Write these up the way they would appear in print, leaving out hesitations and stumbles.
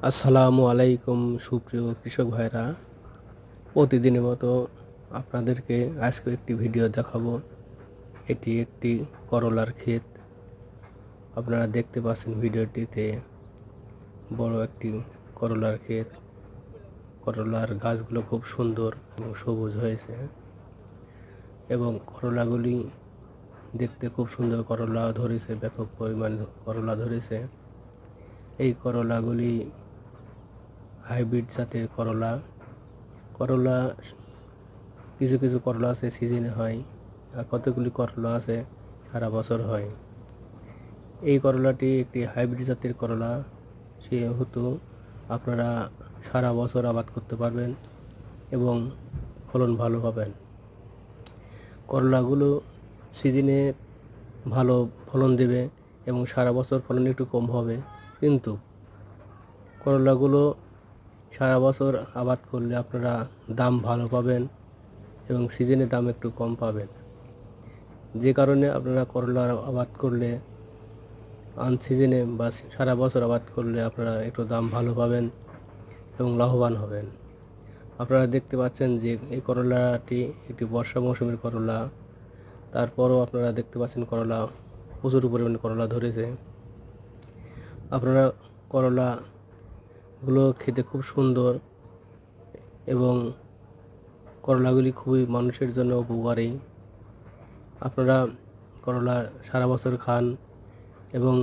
আসসালামু আলাইকুম সুপ্রিয় কৃষক ভাইরা, প্রতিদিনের মতো আপনাদেরকে আজকে একটি ভিডিও দেখাবো। এটি একটি করলার ক্ষেত। আপনারা দেখতে পাচ্ছেন ভিডিওটিতে বড় একটি করলার ক্ষেত। করলার গাছগুলো খুব সুন্দর এবং সবুজ হয়েছে এবং করলাগুলি দেখতে খুব সুন্দর করলা ধরেছে, ব্যাপক পরিমাণে করলা ধরেছে। এই করলাগুলি হাইব্রিড জাতের করলা। করলা কিছু কিছু করলা আছে সিজনে হয়, আর কতগুলি করলা আছে সারা বছর হয়। এই করলাটি একটি হাইব্রিড জাতের করলা, সেহেতু আপনারা সারা বছর আবাদ করতে পারবেন এবং ফলন ভালো পাবেন। করলাগুলো সিজনে ভালো ফলন দেবে এবং সারা বছর ফলন একটু কম হবে, কিন্তু করলাগুলো সারা বছর আবাদ করলে আপনারা দাম ভালো পাবেন এবং সিজনে দাম একটু কম পাবেন। যে কারণে আপনারা করলার আবাদ করলে আনসিজনে বা সারা বছর আবাদ করলে আপনারা একটু দাম ভালো পাবেন এবং লাভবান হবেন। আপনারা দেখতে পাচ্ছেন যে এই করলাটি একটি বর্ষা মৌসুমের করলা। তারপরও আপনারা দেখতে পাচ্ছেন করলা প্রচুর পরিমাণে করলা ধরেছে। আপনারা করলাগুলো খেতে খুব সুন্দর এবং করলাগুলি খুবই মানুষের জন্য উপকারী। আপনারা করলা সারা বছর খান এবং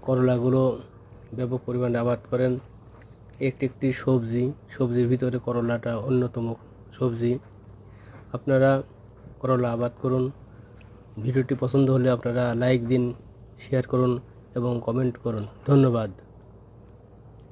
করলাগুলো ব্যাপক পরিমাণে আবাদ করেন। একটি একটি সবজির ভিতরে করলাটা অন্যতম সবজি। আপনারা করলা আবাদ করুন। ভিডিওটি পছন্দ হলে আপনারা লাইক দিন, শেয়ার করুন এবং কমেন্ট করুন। ধন্যবাদ।